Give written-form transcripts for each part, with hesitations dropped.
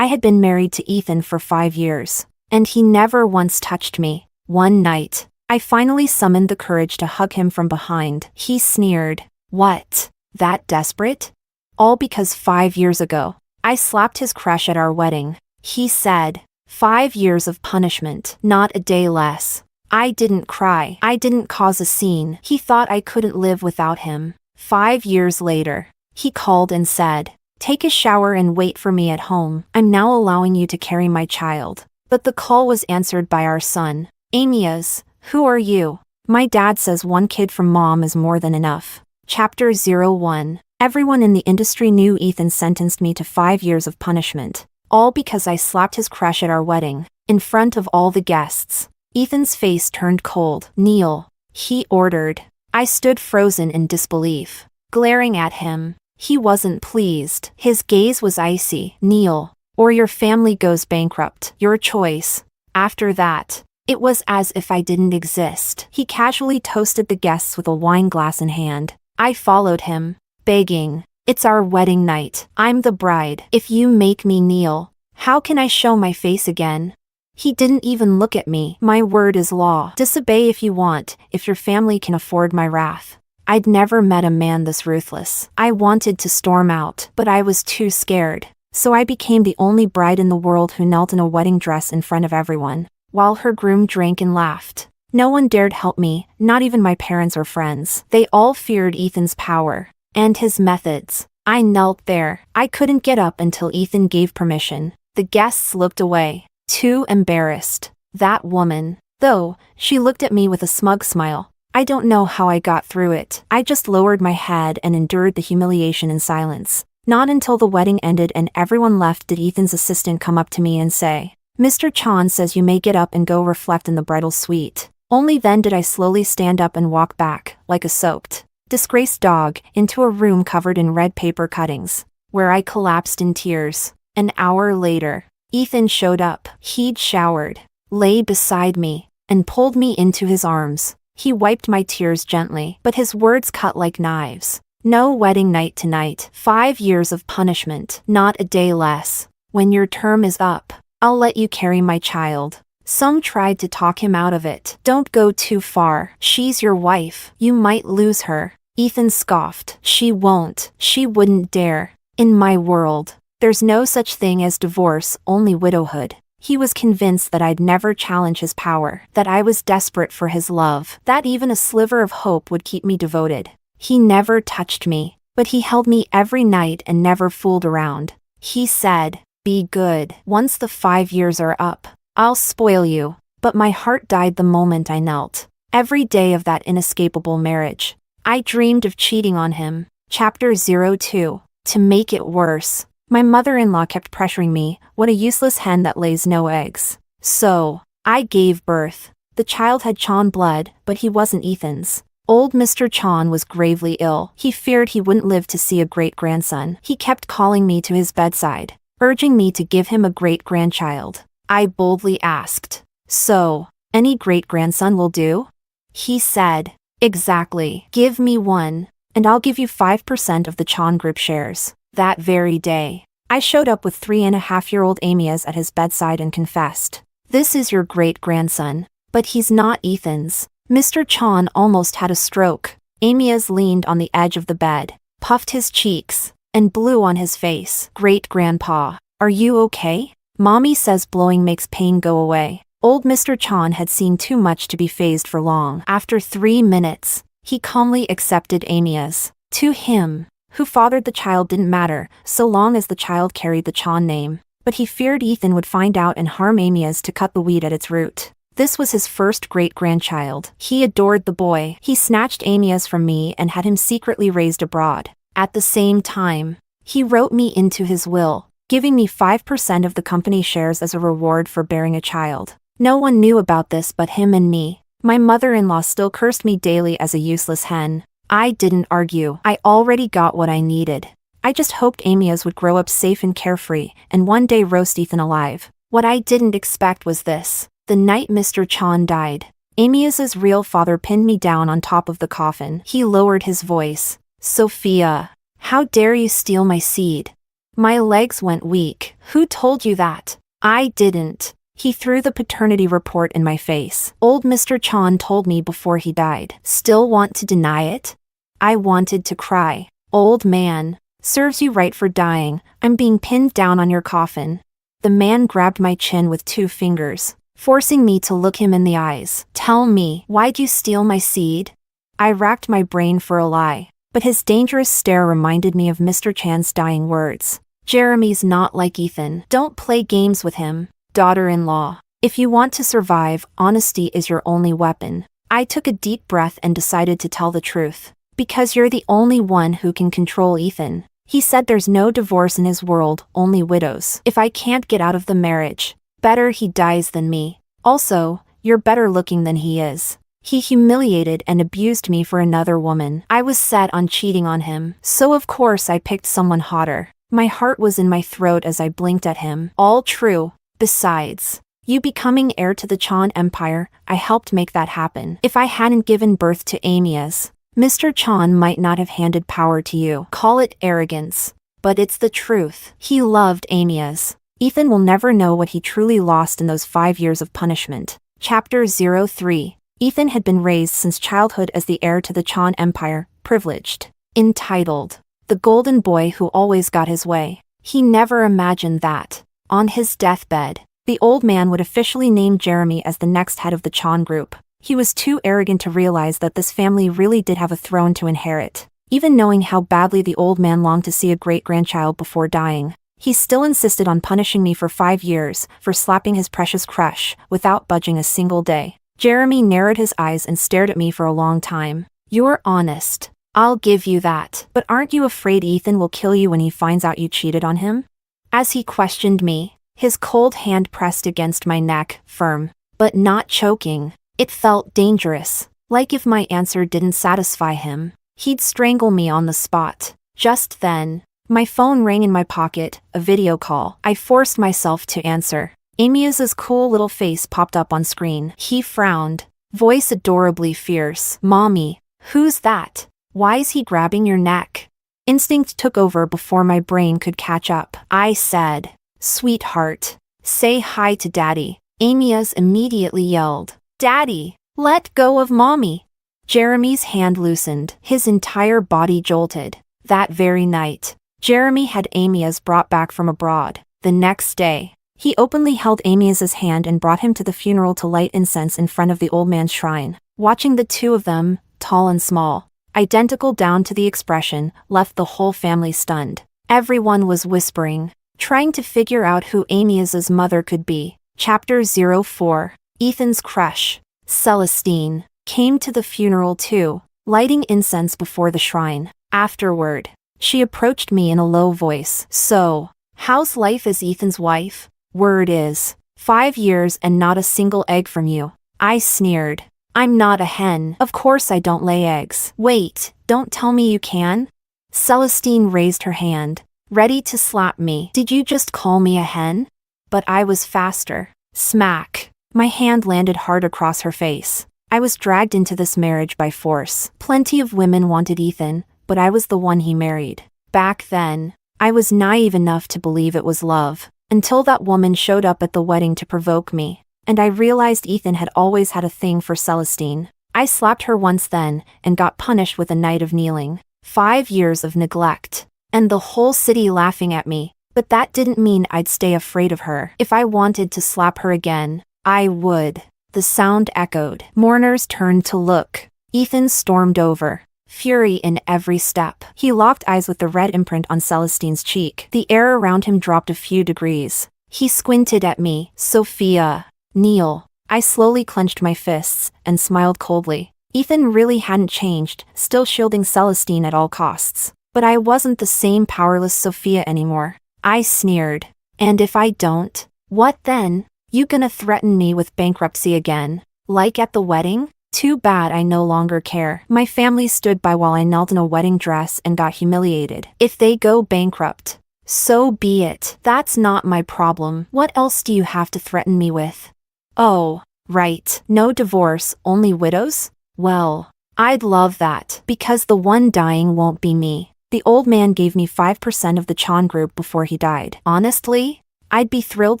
I had been married to Ethan for 5 years, and he never once touched me. One night, I finally summoned the courage to hug him from behind. He sneered. What? That desperate? All because 5 years ago, I slapped his crush at our wedding. He said, 5 years of punishment, not a day less. I didn't cry. I didn't cause a scene. He thought I couldn't live without him. 5 years later, he called and said, take a shower and wait for me at home. I'm now allowing you to carry my child. But the call was answered by our son. Amias, who are you? My dad says one kid from mom is more than enough. Chapter 01. Everyone in the industry knew Ethan sentenced me to 5 years of punishment. All because I slapped his crush at our wedding, in front of all the guests. Ethan's face turned cold. Kneel, he ordered. I stood frozen in disbelief, glaring at him. He wasn't pleased. His gaze was icy. Kneel, or your family goes bankrupt. Your choice. After that, it was as if I didn't exist. He casually toasted the guests with a wine glass in hand. I followed him, begging, it's our wedding night. I'm the bride. If you make me kneel, how can I show my face again? He didn't even look at me. My word is law. Disobey if you want, if your family can afford my wrath. I'd never met a man this ruthless. I wanted to storm out, but I was too scared. So I became the only bride in the world who knelt in a wedding dress in front of everyone, while her groom drank and laughed. No one dared help me, not even my parents or friends. They all feared Ethan's power and his methods. I knelt there. I couldn't get up until Ethan gave permission. The guests looked away, too embarrassed. That woman, though, she looked at me with a smug smile. I don't know how I got through it. I just lowered my head and endured the humiliation in silence. Not until the wedding ended and everyone left did Ethan's assistant come up to me and say, Mr. Chan says you may get up and go reflect in the bridal suite. Only then did I slowly stand up and walk back, like a soaked, disgraced dog, into a room covered in red paper cuttings, where I collapsed in tears. An hour later, Ethan showed up. He'd showered, lay beside me, and pulled me into his arms. He wiped my tears gently, but his words cut like knives. No wedding night tonight. 5 years of punishment, not a day less. When your term is up, I'll let you carry my child. Some tried to talk him out of it. Don't go too far. She's your wife. You might lose her. Ethan scoffed. She won't. She wouldn't dare. In my world, there's no such thing as divorce, only widowhood. He was convinced that I'd never challenge his power, that I was desperate for his love, that even a sliver of hope would keep me devoted. He never touched me, but he held me every night and never fooled around. He said, be good. Once the 5 years are up, I'll spoil you. But my heart died the moment I knelt. Every day of that inescapable marriage, I dreamed of cheating on him. Chapter 02. To make it worse, my mother-in-law kept pressuring me, what a useless hen that lays no eggs. So, I gave birth. The child had Chan blood, but he wasn't Ethan's. Old Mr. Chan was gravely ill. He feared he wouldn't live to see a great-grandson. He kept calling me to his bedside, urging me to give him a great-grandchild. I boldly asked, so, any great-grandson will do? He said, exactly. Give me one, and I'll give you 5% of the Chan Group shares. That very day, I showed up with 3.5-year-old Amias at his bedside and confessed, this is your great-grandson, but he's not Ethan's. Mr. Chan almost had a stroke. Amias leaned on the edge of the bed, puffed his cheeks, and blew on his face. Great-grandpa, are you okay? Mommy says blowing makes pain go away. Old Mr. Chan had seen too much to be fazed for long. After 3 minutes, he calmly accepted Amias. To him, who fathered the child didn't matter, so long as the child carried the Chan name. But he feared Ethan would find out and harm Amias to cut the weed at its root. This was his first great-grandchild. He adored the boy. He snatched Amias from me and had him secretly raised abroad. At the same time, he wrote me into his will, giving me 5% of the company shares as a reward for bearing a child. No one knew about this but him and me. My mother-in-law still cursed me daily as a useless hen. I didn't argue. I already got what I needed. I just hoped Amias would grow up safe and carefree, and one day roast Ethan alive. What I didn't expect was this. The night Mr. Chan died, Amias's real father pinned me down on top of the coffin. He lowered his voice. Sophia, how dare you steal my seed? My legs went weak. Who told you that? I didn't. He threw the paternity report in my face. Old Mr. Chan told me before he died. Still want to deny it? I wanted to cry. Old man. Serves you right for dying. I'm being pinned down on your coffin. The man grabbed my chin with 2 fingers, forcing me to look him in the eyes. Tell me, why'd you steal my seed? I racked my brain for a lie, but his dangerous stare reminded me of Mr. Chan's dying words. Jeremy's not like Ethan. Don't play games with him, daughter-in-law. If you want to survive, honesty is your only weapon. I took a deep breath and decided to tell the truth. Because you're the only one who can control Ethan. He said there's no divorce in his world, only widows. If I can't get out of the marriage, better he dies than me. Also, you're better looking than he is. He humiliated and abused me for another woman. I was set on cheating on him, so of course I picked someone hotter. My heart was in my throat as I blinked at him. All true. Besides, you becoming heir to the Chan Empire, I helped make that happen. If I hadn't given birth to Amias, Mr. Chan might not have handed power to you. Call it arrogance, but it's the truth. He loved Amias. Ethan will never know what he truly lost in those 5 years of punishment. Chapter 03. Ethan had been raised since childhood as the heir to the Chan Empire, privileged. Entitled, the golden boy who always got his way. He never imagined that, on his deathbed, the old man would officially name Jeremy as the next head of the Chan group. He was too arrogant to realize that this family really did have a throne to inherit. Even knowing how badly the old man longed to see a great-grandchild before dying, he still insisted on punishing me for 5 years for slapping his precious crush, without budging a single day. Jeremy narrowed his eyes and stared at me for a long time. You're honest. I'll give you that. But aren't you afraid Ethan will kill you when he finds out you cheated on him? As he questioned me, his cold hand pressed against my neck, firm, but not choking. It felt dangerous, like if my answer didn't satisfy him, he'd strangle me on the spot. Just then, my phone rang in my pocket, a video call. I forced myself to answer. Amias's cool little face popped up on screen. He frowned, voice adorably fierce. Mommy, who's that? Why is he grabbing your neck? Instinct took over before my brain could catch up. I said, Sweetheart, say hi to Daddy. Amias immediately yelled, Daddy, let go of Mommy. Jeremy's hand loosened, his entire body jolted. That very night, Jeremy had Amias brought back from abroad. The next day, he openly held Amias's hand and brought him to the funeral to light incense in front of the old man's shrine. Watching the 2 of them, tall and small, identical down to the expression, left the whole family stunned. Everyone was whispering, trying to figure out who Amias's mother could be. Chapter 04. Ethan's crush, Celestine, came to the funeral too, lighting incense before the shrine. Afterward, she approached me in a low voice. So, how's life as Ethan's wife? Word is, 5 years and not a single egg from you. I sneered. I'm not a hen. Of course I don't lay eggs. Wait, don't tell me you can? Celestine raised her hand, ready to slap me. Did you just call me a hen? But I was faster. Smack. My hand landed hard across her face. I was dragged into this marriage by force. Plenty of women wanted Ethan, but I was the one he married. Back then, I was naive enough to believe it was love, until that woman showed up at the wedding to provoke me, and I realized Ethan had always had a thing for Celestine. I slapped her once then, and got punished with a night of kneeling. 5 years of neglect, and the whole city laughing at me. But that didn't mean I'd stay afraid of her. If I wanted to slap her again, I would. The sound echoed. Mourners turned to look. Ethan stormed over, fury in every step. He locked eyes with the red imprint on Celestine's cheek. The air around him dropped a few degrees. He squinted at me. Sophia. Kneel. I slowly clenched my fists and smiled coldly. Ethan really hadn't changed, still shielding Celestine at all costs. But I wasn't the same powerless Sophia anymore. I sneered. And if I don't? What then? You gonna threaten me with bankruptcy again? Like at the wedding? Too bad I no longer care. My family stood by while I knelt in a wedding dress and got humiliated. If they go bankrupt, so be it. That's not my problem. What else do you have to threaten me with? Oh, right. No divorce, only widows? Well, I'd love that, because the one dying won't be me. The old man gave me 5% of the Chan group before he died. Honestly, I'd be thrilled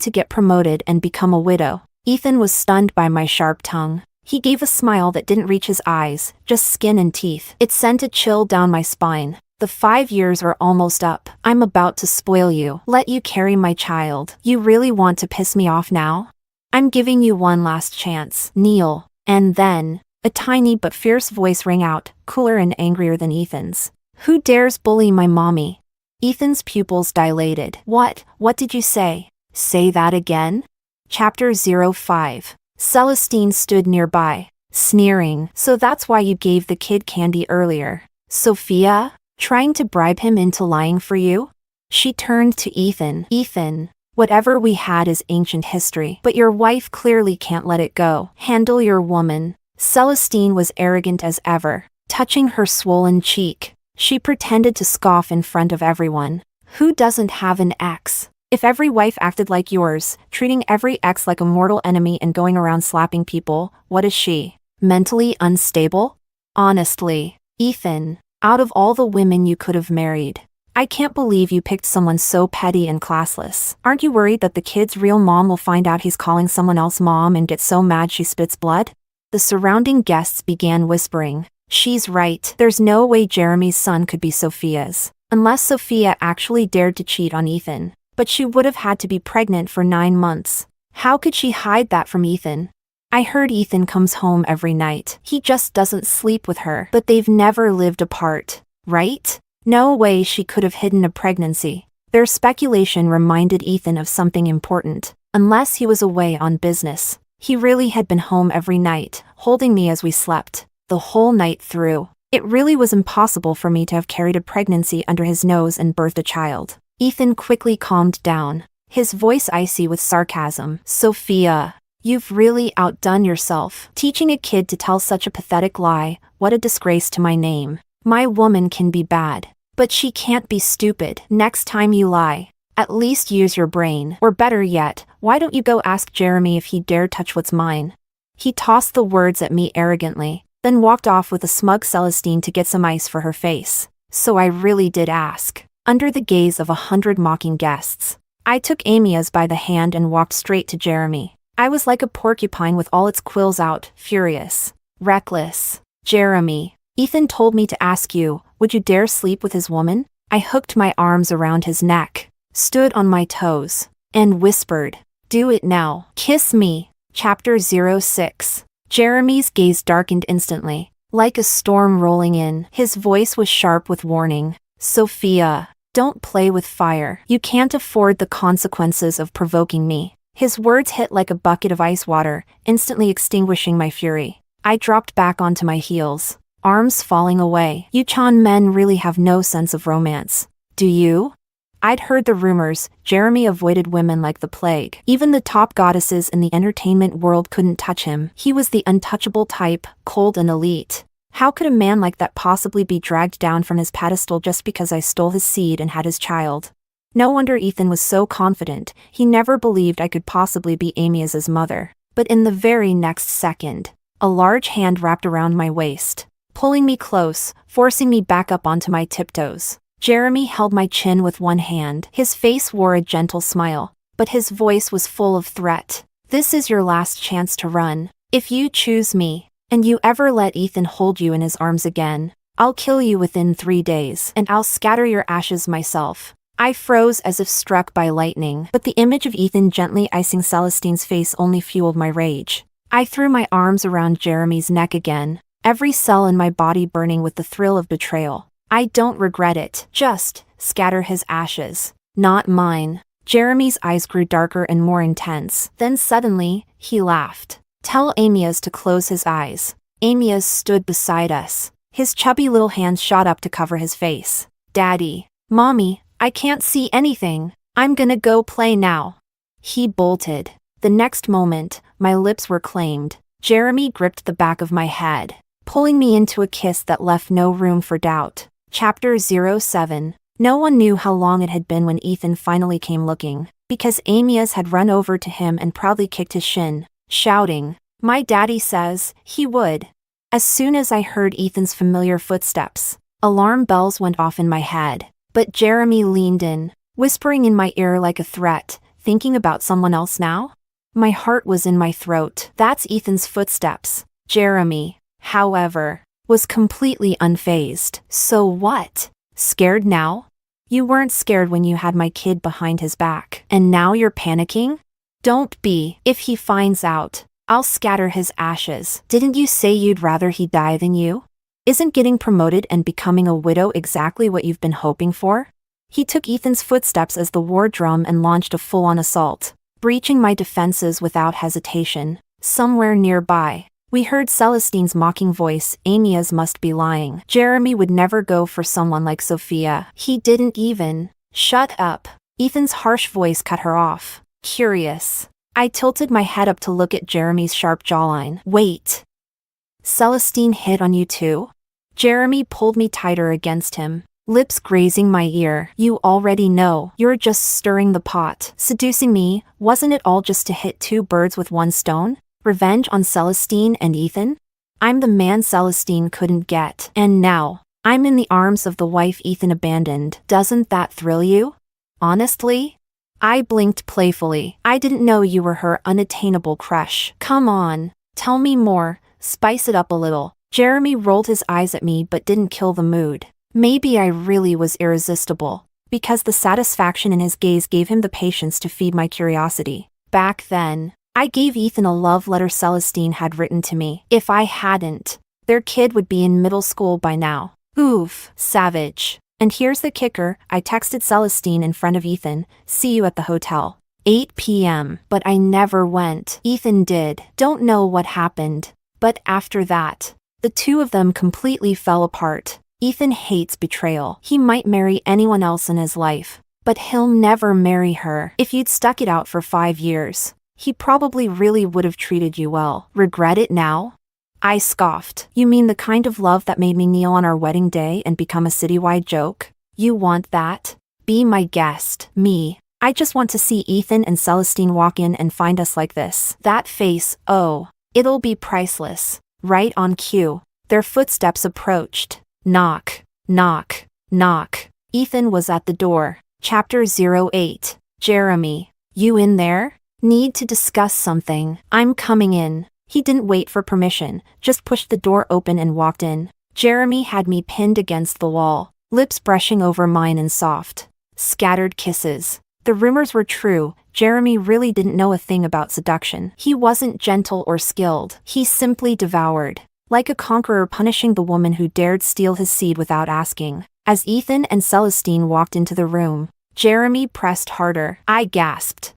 to get promoted and become a widow. Ethan was stunned by my sharp tongue. He gave a smile that didn't reach his eyes, just skin and teeth. It sent a chill down my spine. The 5 years are almost up. I'm about to spoil you. Let you carry my child. You really want to piss me off now? I'm giving you one last chance. Kneel. And then, a tiny but fierce voice rang out, cooler and angrier than Ethan's. Who dares bully my mommy? Ethan's pupils dilated. What did you say? Say that again? Chapter 05. Celestine stood nearby, sneering. So that's why you gave the kid candy earlier. Sophia? Trying to bribe him into lying for you? She turned to Ethan. Ethan, whatever we had is ancient history, but your wife clearly can't let it go. Handle your woman. Celestine was arrogant as ever, touching her swollen cheek. She pretended to scoff in front of everyone. Who doesn't have an ex? If every wife acted like yours, treating every ex like a mortal enemy and going around slapping people, what is she? Mentally unstable? Honestly, Ethan, out of all the women you could have married, I can't believe you picked someone so petty and classless. Aren't you worried that the kid's real mom will find out he's calling someone else mom and get so mad she spits blood? The surrounding guests began whispering. She's right. There's no way Jeremy's son could be Sophia's. Unless Sophia actually dared to cheat on Ethan. But she would have had to be pregnant for 9 months. How could she hide that from Ethan? I heard Ethan comes home every night. He just doesn't sleep with her. But they've never lived apart, right? No way she could have hidden a pregnancy. Their speculation reminded Ethan of something important. Unless he was away on business. He really had been home every night, holding me as we slept, the whole night through. It really was impossible for me to have carried a pregnancy under his nose and birthed a child. Ethan quickly calmed down, his voice icy with sarcasm. Sophia, you've really outdone yourself. Teaching a kid to tell such a pathetic lie, what a disgrace to my name. My woman can be bad, but she can't be stupid. Next time you lie, at least use your brain. Or better yet, why don't you go ask Jeremy if he dare touch what's mine? He tossed the words at me arrogantly, then walked off with a smug Celestine to get some ice for her face. So I really did ask. Under the gaze of 100 mocking guests, I took Amias by the hand and walked straight to Jeremy. I was like a porcupine with all its quills out, furious, reckless. Jeremy, Ethan told me to ask you, would you dare sleep with his woman? I hooked my arms around his neck, stood on my toes, and whispered, do it now. Kiss me. Chapter 06. Jeremy's gaze darkened instantly, like a storm rolling in. His voice was sharp with warning. Sophia, don't play with fire. You can't afford the consequences of provoking me. His words hit like a bucket of ice water, instantly extinguishing my fury. I dropped back onto my heels, arms falling away. You Chan men really have no sense of romance. Do you? I'd heard the rumors. Jeremy avoided women like the plague. Even the top goddesses in the entertainment world couldn't touch him. He was the untouchable type, cold and elite. How could a man like that possibly be dragged down from his pedestal just because I stole his seed and had his child? No wonder Ethan was so confident. He never believed I could possibly be Amias's mother. But in the very next second, a large hand wrapped around my waist, pulling me close, forcing me back up onto my tiptoes. Jeremy held my chin with one hand. His face wore a gentle smile, but his voice was full of threat. This is your last chance to run. If you choose me, and you ever let Ethan hold you in his arms again, I'll kill you within 3 days, and I'll scatter your ashes myself. I froze as if struck by lightning, but the image of Ethan gently icing Celestine's face only fueled my rage. I threw my arms around Jeremy's neck again, every cell in my body burning with the thrill of betrayal. I don't regret it. Just scatter his ashes. Not mine. Jeremy's eyes grew darker and more intense. Then suddenly, he laughed. Tell Amias to close his eyes. Amias stood beside us. His chubby little hands shot up to cover his face. Daddy. Mommy, I can't see anything. I'm gonna go play now. He bolted. The next moment, my lips were claimed. Jeremy gripped the back of my head, pulling me into a kiss that left no room for doubt. Chapter 07. No one knew how long it had been when Ethan finally came looking, because Amias had run over to him and proudly kicked his shin, shouting, "My daddy says he would." As soon as I heard Ethan's familiar footsteps, Alarm bells went off in my head, but Jeremy leaned in, whispering in my ear like a threat, thinking about someone else now? My heart was in my throat. That's Ethan's footsteps. Jeremy, however, was completely unfazed. So what? Scared now? You weren't scared when you had my kid behind his back, and now you're panicking? Don't be. If he finds out, I'll scatter his ashes. Didn't you say you'd rather he die than you? Isn't getting promoted and becoming a widow exactly what you've been hoping for? He took Ethan's footsteps as the war drum and launched a full-on assault, breaching my defenses without hesitation. Somewhere nearby, we heard Celestine's mocking voice. Amias must be lying. Jeremy would never go for someone like Sophia. He didn't even. Shut up. Ethan's harsh voice cut her off. Curious. I tilted my head up to look at Jeremy's sharp jawline. Wait. Celestine hit on you too? Jeremy pulled me tighter against him, lips grazing my ear. You already know. You're just stirring the pot. Seducing me, wasn't it all just to hit two birds with one stone? Revenge on Celestine and Ethan? I'm the man Celestine couldn't get. And now, I'm in the arms of the wife Ethan abandoned. Doesn't that thrill you? Honestly? I blinked playfully. I didn't know you were her unattainable crush. Come on. Tell me more. Spice it up a little. Jeremy rolled his eyes at me but didn't kill the mood. Maybe I really was irresistible, because the satisfaction in his gaze gave him the patience to feed my curiosity. Back then, I gave Ethan a love letter Celestine had written to me. If I hadn't, their kid would be in middle school by now. Oof, savage. And here's the kicker, I texted Celestine in front of Ethan, see you at the hotel. 8 p.m. But I never went. Ethan did. Don't know what happened. But after that, the two of them completely fell apart. Ethan hates betrayal. He might marry anyone else in his life, but he'll never marry her. If you'd stuck it out for 5 years, he probably really would have treated you well. Regret it now? I scoffed. You mean the kind of love that made me kneel on our wedding day and become a citywide joke? You want that? Be my guest. Me. I just want to see Ethan and Celestine walk in and find us like this. That face, oh, it'll be priceless. Right on cue. Their footsteps approached. Knock, knock, knock. Ethan was at the door. Chapter 08. Jeremy. You in there? Need to discuss something. I'm coming in. He didn't wait for permission, just pushed the door open and walked in. Jeremy had me pinned against the wall, lips brushing over mine in soft, scattered kisses. The rumors were true. Jeremy really didn't know a thing about seduction. He wasn't gentle or skilled. He simply devoured, like a conqueror punishing the woman who dared steal his seed without asking. As Ethan and Celestine walked into the room, Jeremy pressed harder. I gasped.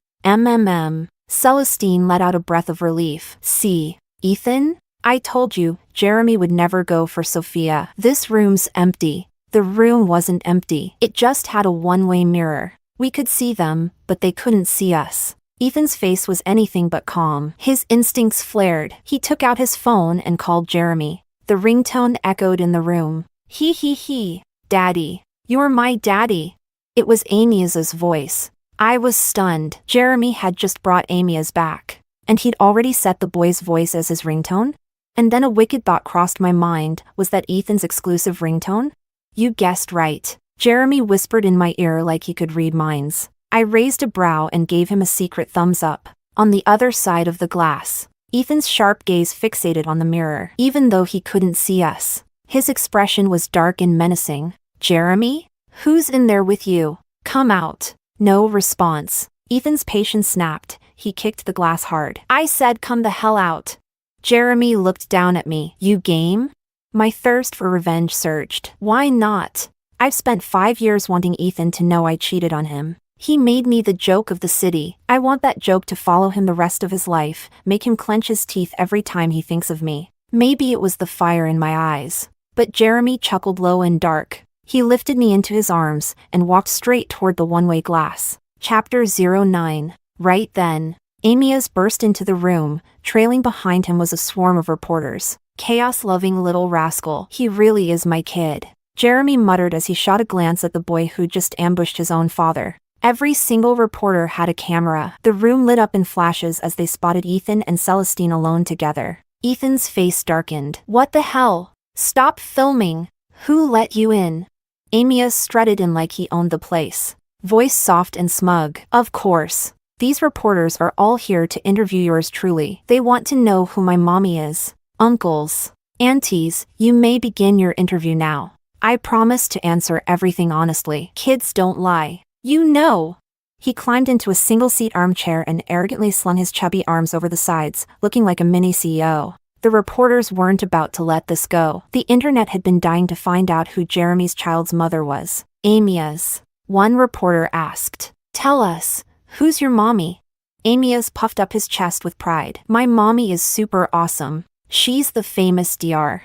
Celestine let out a breath of relief. See, Ethan? I told you, Jeremy would never go for Sophia. This room's empty. The room wasn't empty. It just had a one-way mirror. We could see them, but they couldn't see us. Ethan's face was anything but calm. His instincts flared. He took out his phone and called Jeremy. The ringtone echoed in the room. He. Daddy. You're my daddy. It was Amias's voice. I was stunned. Jeremy had just brought Amias back, and he'd already set the boy's voice as his ringtone? And then a wicked thought crossed my mind. Was that Ethan's exclusive ringtone? You guessed right. Jeremy whispered in my ear like he could read minds. I raised a brow and gave him a secret thumbs up. On the other side of the glass, Ethan's sharp gaze fixated on the mirror. Even though he couldn't see us, his expression was dark and menacing. Jeremy? Who's in there with you? Come out. No response. Ethan's patience snapped. He kicked the glass hard. I said come the hell out. Jeremy looked down at me. You game? My thirst for revenge surged. Why not? I've spent 5 years wanting Ethan to know I cheated on him. He made me the joke of the city. I want that joke to follow him the rest of his life, make him clench his teeth every time he thinks of me. Maybe it was the fire in my eyes. But Jeremy chuckled low and dark. He lifted me into his arms and walked straight toward the one-way glass. Chapter 09. Right then, Amias burst into the room. Trailing behind him was a swarm of reporters. Chaos-loving little rascal. He really is my kid. Jeremy muttered as he shot a glance at the boy who'd just ambushed his own father. Every single reporter had a camera. The room lit up in flashes as they spotted Ethan and Celestine alone together. Ethan's face darkened. What the hell? Stop filming. Who let you in? Amias strutted in like he owned the place. Voice soft and smug. Of course. These reporters are all here to interview yours truly. They want to know who my mommy is. Uncles. Aunties, you may begin your interview now. I promise to answer everything honestly. Kids don't lie. You know. He climbed into a single-seat armchair and arrogantly slung his chubby arms over the sides, looking like a mini CEO. The reporters weren't about to let this go. The internet had been dying to find out who Jeremy's child's mother was. Amias. One reporter asked. Tell us, who's your mommy? Amias puffed up his chest with pride. My mommy is super awesome. She's the famous Dr.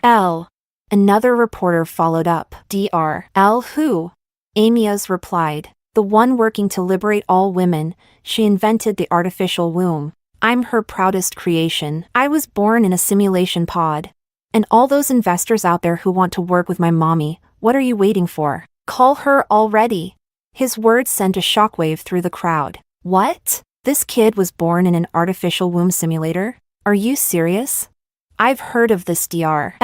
Another reporter followed up. Dr. Who? Amias replied. The one working to liberate all women. She invented the artificial womb. I'm her proudest creation. I was born in a simulation pod. And all those investors out there who want to work with my mommy, what are you waiting for? Call her already. His words sent a shockwave through the crowd. What? This kid was born in an artificial womb simulator? Are you serious? I've heard of this Dr.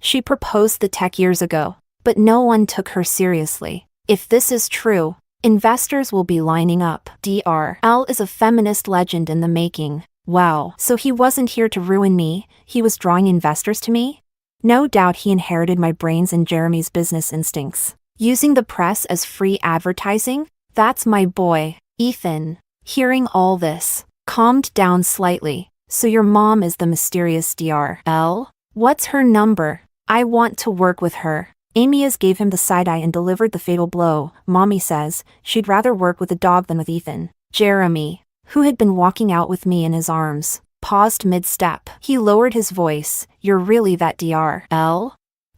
She proposed the tech years ago, but no one took her seriously. If this is true, investors will be lining up. Dr. is a feminist legend in the making. Wow. So he wasn't here to ruin me, he was drawing investors to me? No doubt he inherited my brains and Jeremy's business instincts. Using the press as free advertising? That's my boy, Ethan. Hearing all this, calmed down slightly. So your mom is the mysterious Dr. What's her number? I want to work with her. Amias gave him the side-eye and delivered the fatal blow. Mommy says she'd rather work with a dog than with Ethan. Jeremy, who had been walking out with me in his arms, paused mid-step. He lowered his voice. You're really that Dr.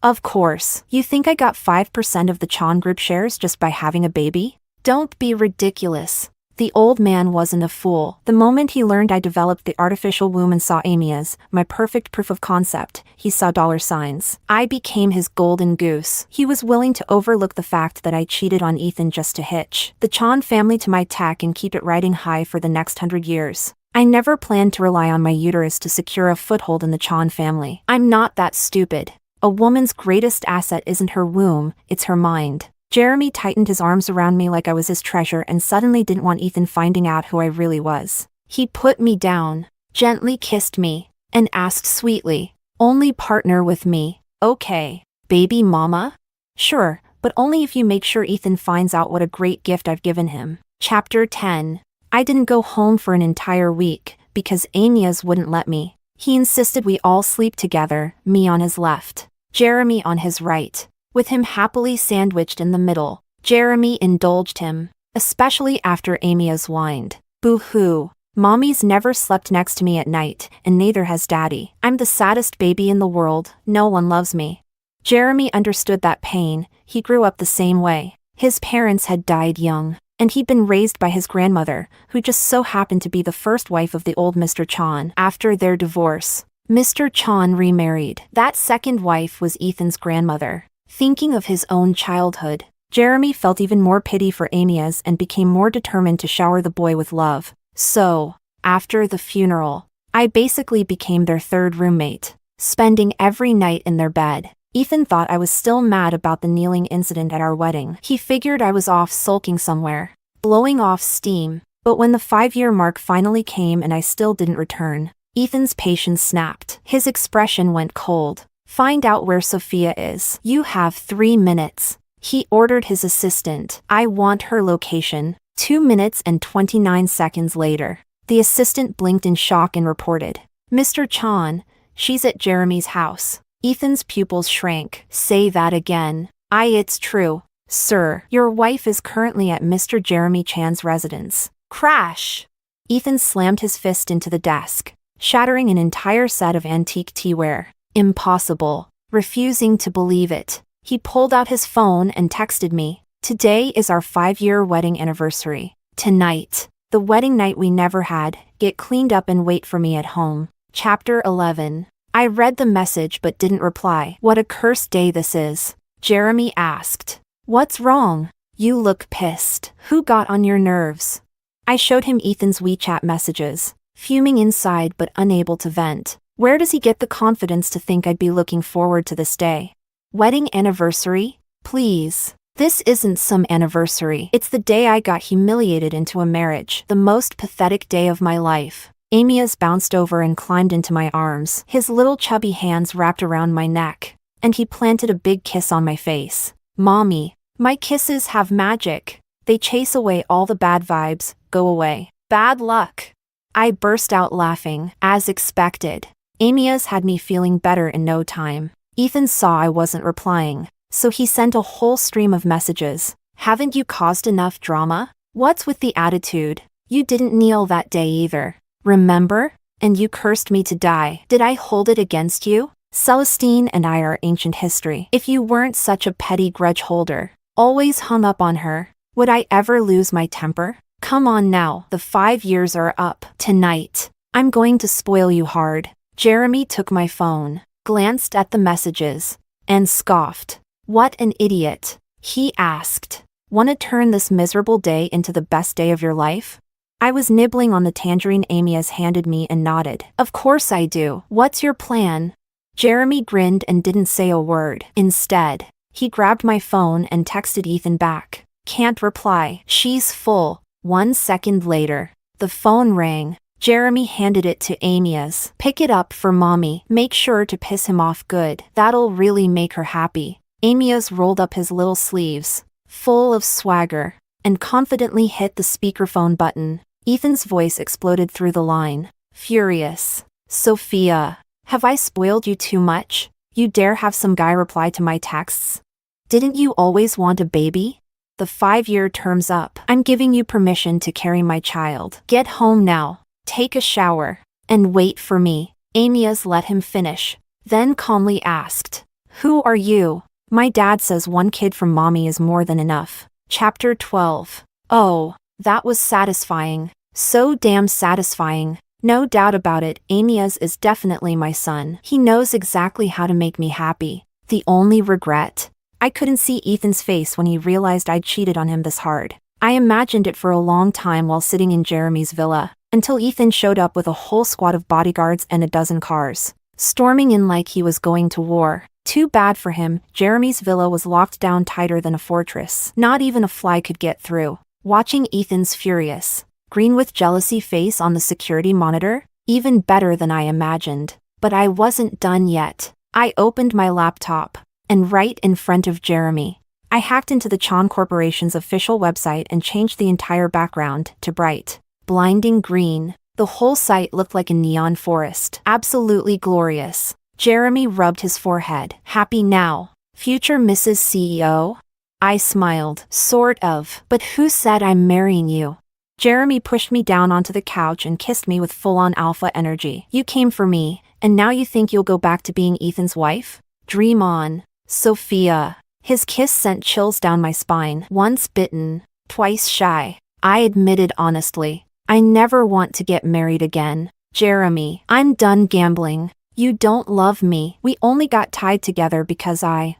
Of course. You think I got 5% of the Chan Group shares just by having a baby? Don't be ridiculous. The old man wasn't a fool. The moment he learned I developed the artificial womb and saw Amias, my perfect proof of concept, he saw dollar signs. I became his golden goose. He was willing to overlook the fact that I cheated on Ethan just to hitch the Chan family to my tech and keep it riding high for the next 100 years. I never planned to rely on my uterus to secure a foothold in the Chan family. I'm not that stupid. A woman's greatest asset isn't her womb, it's her mind. Jeremy tightened his arms around me like I was his treasure and suddenly didn't want Ethan finding out who I really was. He put me down, gently kissed me, and asked sweetly, only partner with me, okay, baby mama? Sure, but only if you make sure Ethan finds out what a great gift I've given him. Chapter 10. I didn't go home for an entire week, because Amias wouldn't let me. He insisted we all sleep together, me on his left, Jeremy on his right. With him happily sandwiched in the middle, Jeremy indulged him, especially after Amias whined. Boo-hoo. Mommy's never slept next to me at night, and neither has Daddy. I'm the saddest baby in the world, no one loves me. Jeremy understood that pain, he grew up the same way. His parents had died young, and he'd been raised by his grandmother, who just so happened to be the first wife of the old Mr. Chan. After their divorce, Mr. Chan remarried. That second wife was Ethan's grandmother. Thinking of his own childhood, Jeremy felt even more pity for Amias and became more determined to shower the boy with love. So, after the funeral, I basically became their third roommate, spending every night in their bed. Ethan thought I was still mad about the kneeling incident at our wedding. He figured I was off sulking somewhere, blowing off steam. But when the 5-year mark finally came and I still didn't return, Ethan's patience snapped. His expression went cold. Find out where Sophia is. You have 3 minutes. He ordered his assistant. I want her location. 2 minutes and 29 seconds later, the assistant blinked in shock and reported. Mr. Chan, she's at Jeremy's house. Ethan's pupils shrank. Say that again. It's true. Sir, your wife is currently at Mr. Jeremy Chan's residence. Crash! Ethan slammed his fist into the desk, shattering an entire set of antique teaware. Impossible. Refusing to believe it, he pulled out his phone and texted me. Today is our 5-year wedding anniversary. Tonight, the wedding night we never had, get cleaned up and wait for me at home. Chapter 11. I read the message but didn't reply. What a cursed day this is. Jeremy asked. What's wrong? You look pissed. Who got on your nerves? I showed him Ethan's WeChat messages, fuming inside but unable to vent. Where does he get the confidence to think I'd be looking forward to this day? Wedding anniversary? Please. This isn't some anniversary. It's the day I got humiliated into a marriage. The most pathetic day of my life. Amias bounced over and climbed into my arms, his little chubby hands wrapped around my neck, and he planted a big kiss on my face. Mommy, my kisses have magic. They chase away all the bad vibes. Go away. Bad luck. I burst out laughing, as expected. Amias had me feeling better in no time. Ethan saw I wasn't replying, so he sent a whole stream of messages. Haven't you caused enough drama? What's with the attitude? You didn't kneel that day either. Remember? And you cursed me to die. Did I hold it against you? Celestine and I are ancient history. If you weren't such a petty grudge holder, always hung up on her, would I ever lose my temper? Come on now, the 5 years are up. Tonight, I'm going to spoil you hard. Jeremy took my phone, glanced at the messages, and scoffed. What an idiot. He asked, "Wanna turn this miserable day into the best day of your life?" I was nibbling on the tangerine Amias handed me and nodded. Of course I do. What's your plan? Jeremy grinned and didn't say a word. Instead, he grabbed my phone and texted Ethan back. Can't reply. She's full. 1 second later, the phone rang. Jeremy handed it to Amias. Pick it up for mommy. Make sure to piss him off good. That'll really make her happy. Amias rolled up his little sleeves, full of swagger, and confidently hit the speakerphone button. Ethan's voice exploded through the line. Furious. Sophia, have I spoiled you too much? You dare have some guy reply to my texts? Didn't you always want a baby? The 5-year term's up. I'm giving you permission to carry my child. Get home now. Take a shower, and wait for me. Amias let him finish, then calmly asked, Who are you? My dad says one kid from mommy is more than enough. Chapter 12. Oh, that was satisfying. So damn satisfying. No doubt about it, Amias is definitely my son. He knows exactly how to make me happy. The only regret? I couldn't see Ethan's face when he realized I'd cheated on him this hard. I imagined it for a long time while sitting in Jeremy's villa, until Ethan showed up with a whole squad of bodyguards and a dozen cars, storming in like he was going to war. Too bad for him, Jeremy's villa was locked down tighter than a fortress. Not even a fly could get through. Watching Ethan's furious, green with jealousy face on the security monitor, even better than I imagined. But I wasn't done yet. I opened my laptop, and right in front of Jeremy, I hacked into the Chan Corporation's official website and changed the entire background to bright, blinding green. The whole site looked like a neon forest. Absolutely glorious. Jeremy rubbed his forehead. Happy now, future Mrs. CEO? I smiled. Sort of. But who said I'm marrying you? Jeremy pushed me down onto the couch and kissed me with full-on alpha energy. You came for me, and now you think you'll go back to being Ethan's wife? Dream on. Sophia. His kiss sent chills down my spine. Once bitten, twice shy. I admitted honestly, I never want to get married again. Jeremy, I'm done gambling. You don't love me. We only got tied together because I,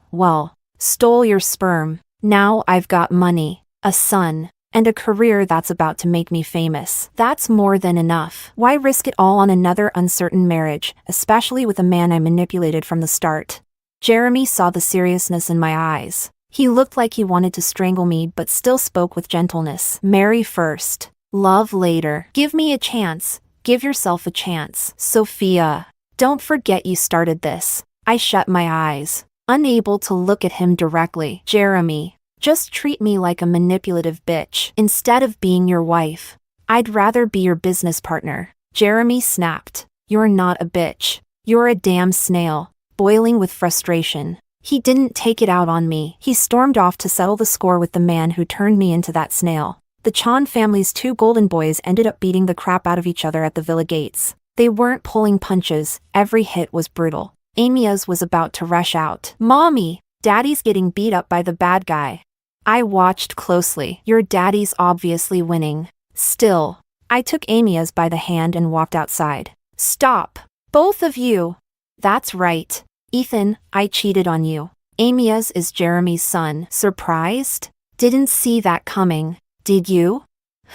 stole your sperm. Now I've got money, a son, and a career that's about to make me famous. That's more than enough. Why risk it all on another uncertain marriage, especially with a man I manipulated from the start? Jeremy saw the seriousness in my eyes. He looked like he wanted to strangle me but still spoke with gentleness. Marry first. Love later. Give me a chance. Give yourself a chance. Sophia. Don't forget you started this. I shut my eyes, unable to look at him directly. Jeremy, just treat me like a manipulative bitch. Instead of being your wife, I'd rather be your business partner. Jeremy snapped. You're not a bitch. You're a damn snail. Boiling with frustration, he didn't take it out on me. He stormed off to settle the score with the man who turned me into that snail. The Chan family's 2 golden boys ended up beating the crap out of each other at the villa gates. They weren't pulling punches, every hit was brutal. Amias was about to rush out. Mommy, Daddy's getting beat up by the bad guy. I watched closely. Your daddy's obviously winning. Still, I took Amias by the hand and walked outside. Stop! Both of you! That's right. Ethan, I cheated on you. Amias is Jeremy's son. Surprised? Didn't see that coming. Did you?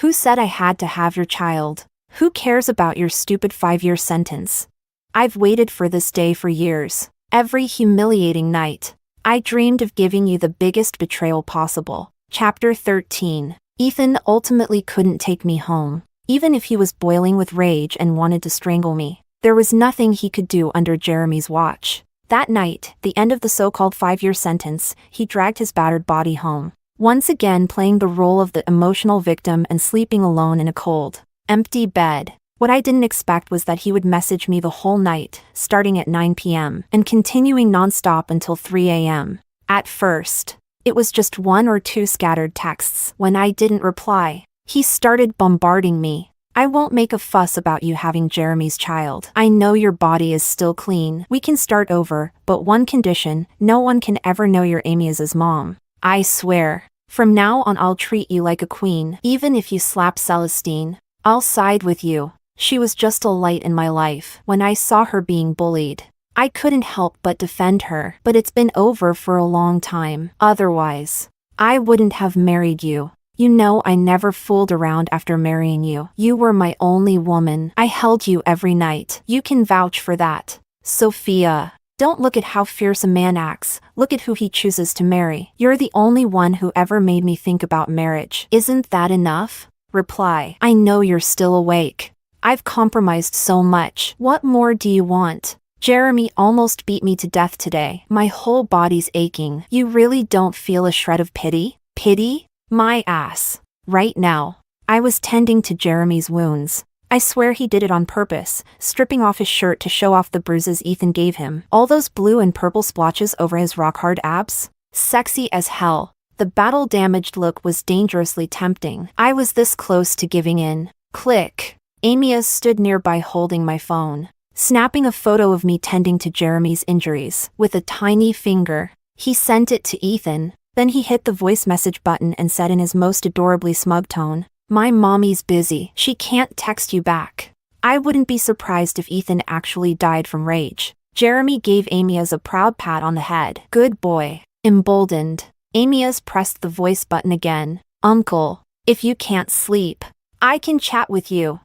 Who said I had to have your child? Who cares about your stupid 5-year sentence? I've waited for this day for years. Every humiliating night, I dreamed of giving you the biggest betrayal possible. Chapter 13. Ethan ultimately couldn't take me home. Even if he was boiling with rage and wanted to strangle me, there was nothing he could do under Jeremy's watch. That night, the end of the so-called 5-year sentence, he dragged his battered body home, once again playing the role of the emotional victim and sleeping alone in a cold, empty bed. What I didn't expect was that he would message me the whole night, starting at 9 p.m. and continuing non-stop until 3 a.m. At first, it was just 1 or 2 scattered texts. When I didn't reply, he started bombarding me. I won't make a fuss about you having Jeremy's child. I know your body is still clean. We can start over, but one condition: no one can ever know you're Amias's mom. I swear, from now on I'll treat you like a queen. Even if you slap Celestine, I'll side with you. She was just a light in my life. When I saw her being bullied, I couldn't help but defend her. But it's been over for a long time. Otherwise, I wouldn't have married you. You know I never fooled around after marrying you. You were my only woman. I held you every night. You can vouch for that. Sophia, don't look at how fierce a man acts. Look at who he chooses to marry. You're the only one who ever made me think about marriage. Isn't that enough? Reply. I know you're still awake. I've compromised so much. What more do you want? Jeremy almost beat me to death today. My whole body's aching. You really don't feel a shred of pity? Pity? My ass. Right now, I was tending to Jeremy's wounds. I swear he did it on purpose, stripping off his shirt to show off the bruises Ethan gave him. All those blue and purple splotches over his rock-hard abs? Sexy as hell. The battle-damaged look was dangerously tempting. I was this close to giving in. Click. Amias stood nearby holding my phone, snapping a photo of me tending to Jeremy's injuries. With a tiny finger, he sent it to Ethan. Then he hit the voice message button and said in his most adorably smug tone, "My mommy's busy. She can't text you back." I wouldn't be surprised if Ethan actually died from rage. Jeremy gave Amias a proud pat on the head. Good boy. Emboldened, Amias pressed the voice button again. Uncle, if you can't sleep, I can chat with you.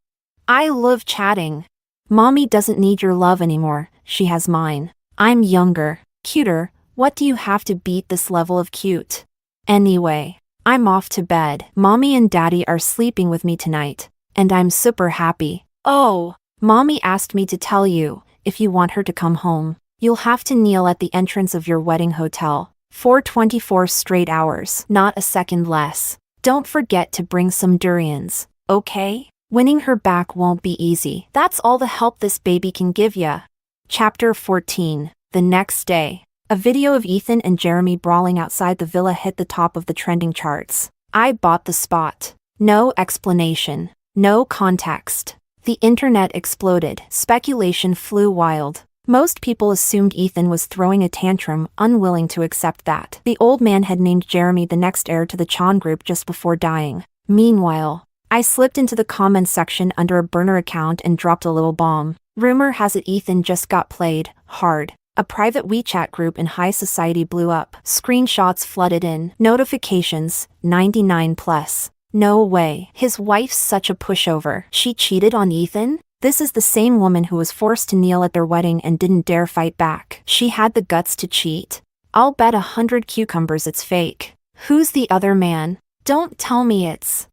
I love chatting. Mommy doesn't need your love anymore, she has mine. I'm younger, cuter. What do you have to beat this level of cute? Anyway, I'm off to bed. Mommy and Daddy are sleeping with me tonight, and I'm super happy. Oh, Mommy asked me to tell you, if you want her to come home, you'll have to kneel at the entrance of your wedding hotel for 24 straight hours, not a second less. Don't forget to bring some durians, okay? Winning her back won't be easy. That's all the help this baby can give ya. Chapter 14. The next day. A video of Ethan and Jeremy brawling outside the villa hit the top of the trending charts. I bought the spot. No explanation. No context. The internet exploded. Speculation flew wild. Most people assumed Ethan was throwing a tantrum, unwilling to accept that the old man had named Jeremy the next heir to the Chan group just before dying. Meanwhile, I slipped into the comments section under a burner account and dropped a little bomb. Rumor has it Ethan just got played hard. A private WeChat group in high society blew up. Screenshots flooded in. Notifications, 99+. No way. His wife's such a pushover. She cheated on Ethan? This is the same woman who was forced to kneel at their wedding and didn't dare fight back. She had the guts to cheat? I'll bet 100 cucumbers it's fake. Who's the other man? Don't tell me it's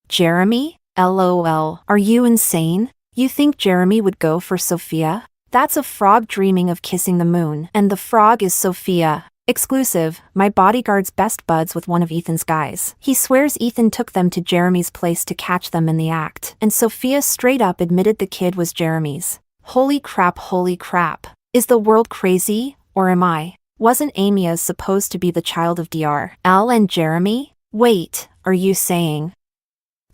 Jeremy? LOL. Are you insane? You think Jeremy would go for Sophia? That's a frog dreaming of kissing the moon. And the frog is Sophia. Exclusive, my bodyguard's best buds with one of Ethan's guys. He swears Ethan took them to Jeremy's place to catch them in the act. And Sophia straight up admitted the kid was Jeremy's. Holy crap, holy crap. Is the world crazy, or am I? Wasn't Amias supposed to be the child of Dr. L and Jeremy? Wait, are you saying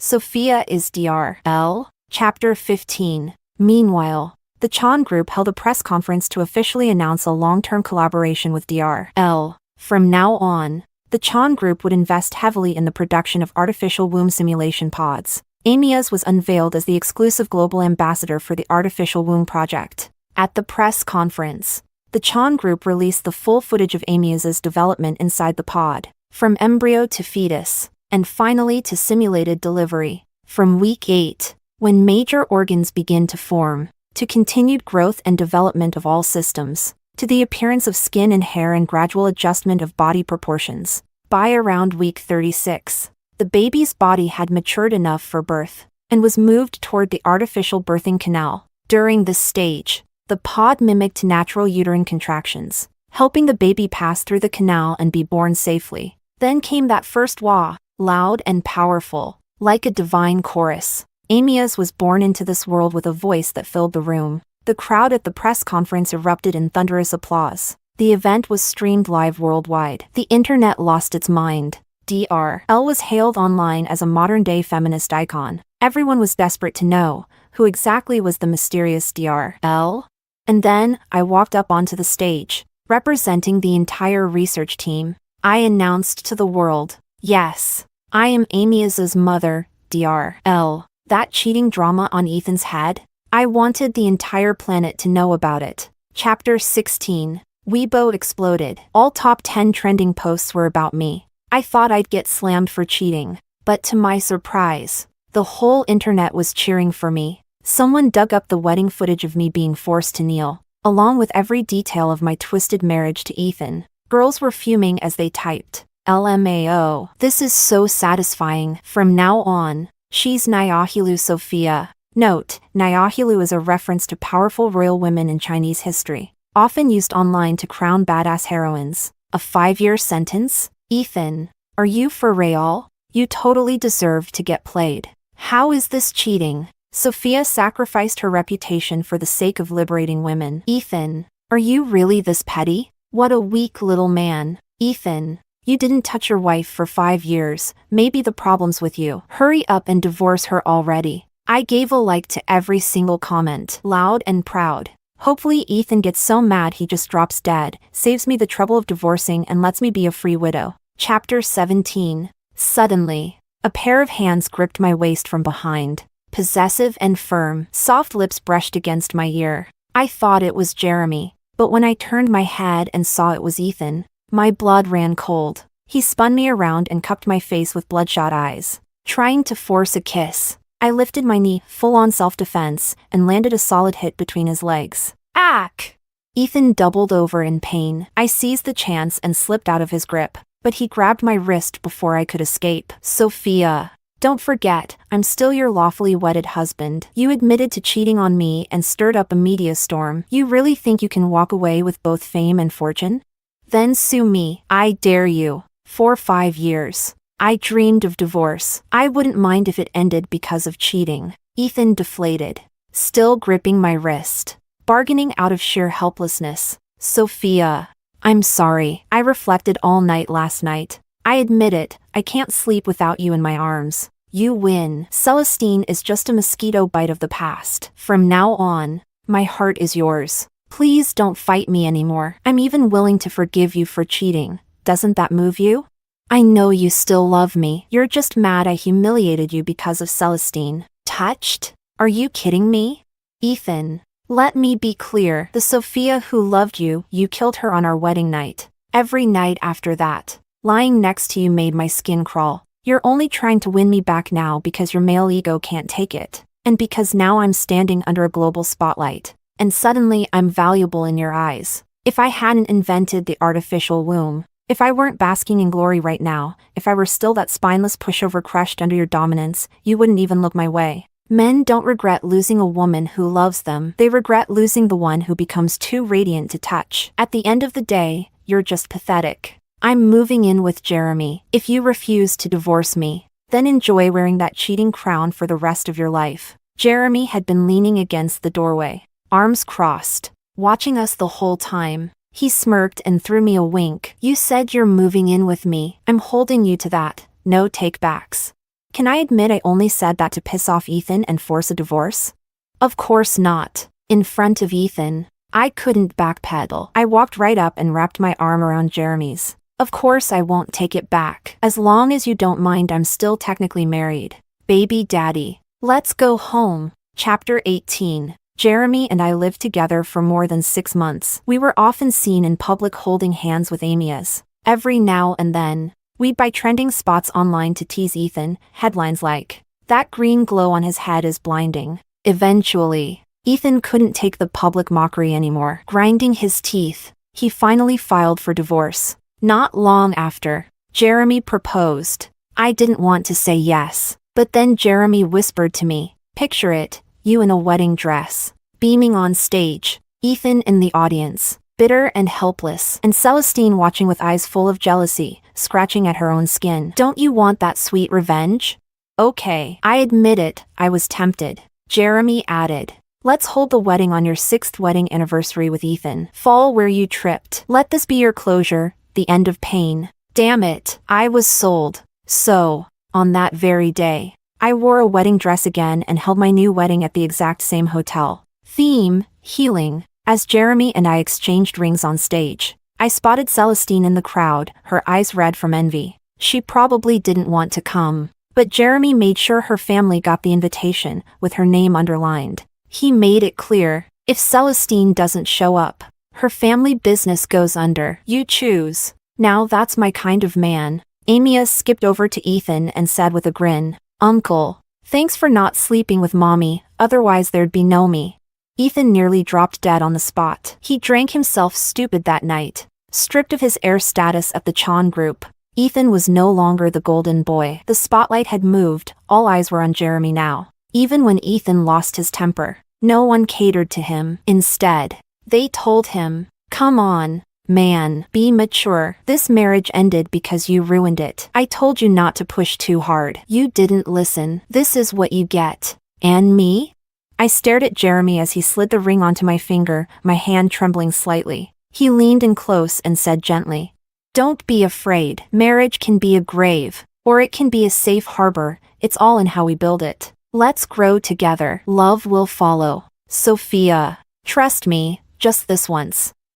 Sophia is Dr. L? Chapter 15. Meanwhile, the Chan Group held a press conference to officially announce a long-term collaboration with Dr. L. From now on, the Chan Group would invest heavily in the production of artificial womb simulation pods. Amias was unveiled as the exclusive global ambassador for the artificial womb project. At the press conference, the Chan Group released the full footage of Amias's development inside the pod, from embryo to fetus, and finally to simulated delivery. From week 8, when major organs begin to form, to continued growth and development of all systems. to the appearance of skin and hair and gradual adjustment of body proportions. By around week 36, the baby's body had matured enough for birth and was moved toward the artificial birthing canal. During this stage, the pod mimicked natural uterine contractions, helping the baby pass through the canal and be born safely. Then came that first wah, loud and powerful, like a divine chorus. Amias was born into this world with a voice that filled the room. The crowd at the press conference erupted in thunderous applause. The event was streamed live worldwide. The internet lost its mind. Dr. L was hailed online as a modern-day feminist icon. Everyone was desperate to know who exactly was the mysterious Dr. L. And then, I walked up onto the stage, representing the entire research team. I announced to the world, yes, I am Amias's mother, Dr. L. That cheating drama on Ethan's head? I wanted the entire planet to know about it. Chapter 16. Weibo exploded. All top 10 trending posts were about me. I thought I'd get slammed for cheating, but to my surprise, the whole internet was cheering for me. Someone dug up the wedding footage of me being forced to kneel, along with every detail of my twisted marriage to Ethan. Girls were fuming as they typed, LMAO. This is so satisfying. From now on, she's Nyahilu Sophia. Note, Nyahilu is a reference to powerful royal women in Chinese history, often used online to crown badass heroines. A 5-year sentence? Ethan, are you for real? You totally deserve to get played. How is this cheating? Sophia sacrificed her reputation for the sake of liberating women. Ethan, are you really this petty? What a weak little man. Ethan, you didn't touch your wife for 5 years. Maybe the problem's with you. Hurry up and divorce her already. I gave a like to every single comment, loud and proud. Hopefully Ethan gets so mad he just drops dead, saves me the trouble of divorcing and lets me be a free widow. Chapter 17. Suddenly, a pair of hands gripped my waist from behind. Possessive and firm, soft lips brushed against my ear. I thought it was Jeremy, but when I turned my head and saw it was Ethan, my blood ran cold. He spun me around and cupped my face with bloodshot eyes, trying to force a kiss. I lifted my knee, full-on self-defense, and landed a solid hit between his legs. Ack! Ethan doubled over in pain. I seized the chance and slipped out of his grip, but he grabbed my wrist before I could escape. Sophia, don't forget, I'm still your lawfully wedded husband. You admitted to cheating on me and stirred up a media storm. You really think you can walk away with both fame and fortune? Then sue me. I dare you. For 5 years. I dreamed of divorce. I wouldn't mind if it ended because of cheating. Ethan deflated, still gripping my wrist, bargaining out of sheer helplessness. Sophia, I'm sorry. I reflected all night last night. I admit it, I can't sleep without you in my arms. You win. Celestine is just a mosquito bite of the past. From now on, my heart is yours. Please don't fight me anymore. I'm even willing to forgive you for cheating. Doesn't that move you? I know you still love me. You're just mad I humiliated you because of Celestine. Touched? Are you kidding me? Ethan, let me be clear. The Sophia who loved you, you killed her on our wedding night. Every night after that, lying next to you made my skin crawl. You're only trying to win me back now because your male ego can't take it. And because now I'm standing under a global spotlight. And suddenly I'm valuable in your eyes. If I hadn't invented the artificial womb, if I weren't basking in glory right now, if I were still that spineless pushover crushed under your dominance, you wouldn't even look my way. Men don't regret losing a woman who loves them. They regret losing the one who becomes too radiant to touch. At the end of the day, you're just pathetic. I'm moving in with Jeremy. If you refuse to divorce me, then enjoy wearing that cheating crown for the rest of your life. Jeremy had been leaning against the doorway, arms crossed, watching us the whole time. He smirked and threw me a wink. You said you're moving in with me. I'm holding you to that. No take-backs. Can I admit I only said that to piss off Ethan and force a divorce? Of course not. In front of Ethan, I couldn't backpedal. I walked right up and wrapped my arm around Jeremy's. Of course I won't take it back. As long as you don't mind, I'm still technically married. Baby daddy. Let's go home. Chapter 18. Jeremy and I lived together for more than 6 months. We were often seen in public holding hands with Amias. Every now and then, we'd buy trending spots online to tease Ethan, headlines like, "That green glow on his head is blinding." Eventually, Ethan couldn't take the public mockery anymore. Grinding his teeth, he finally filed for divorce. Not long after, Jeremy proposed. I didn't want to say yes, but then Jeremy whispered to me, "Picture it, you in a wedding dress, beaming on stage, Ethan in the audience, bitter and helpless, and Celestine watching with eyes full of jealousy, scratching at her own skin. Don't you want that sweet revenge?" "Okay, I admit it, I was tempted." Jeremy added, "Let's hold the wedding on your 6th wedding anniversary with Ethan. Fall where you tripped. Let this be your closure, the end of pain." Damn it, I was sold. So, on that very day, I wore a wedding dress again and held my new wedding at the exact same hotel. Theme, healing. As Jeremy and I exchanged rings on stage, I spotted Celestine in the crowd, her eyes red from envy. She probably didn't want to come, but Jeremy made sure her family got the invitation, with her name underlined. He made it clear, if Celestine doesn't show up, her family business goes under. You choose. Now that's my kind of man. Amias skipped over to Ethan and said with a grin, "Uncle, thanks for not sleeping with Mommy, otherwise there'd be no me." Ethan nearly dropped dead on the spot. He drank himself stupid that night. Stripped of his heir status at the Chan group, Ethan was no longer the golden boy. The spotlight had moved, all eyes were on Jeremy now. Even when Ethan lost his temper, no one catered to him. Instead, they told him, "Come on, man, be mature. This marriage ended because you ruined it. I told you not to push too hard. You didn't listen. This is what you get." "And me?" I stared at Jeremy as he slid the ring onto my finger, my hand trembling slightly. He leaned in close and said gently, "Don't be afraid. Marriage can be a grave, or it can be a safe harbor. It's all in how we build it. Let's grow together. Love will follow. Sophia. Trust me, just this once."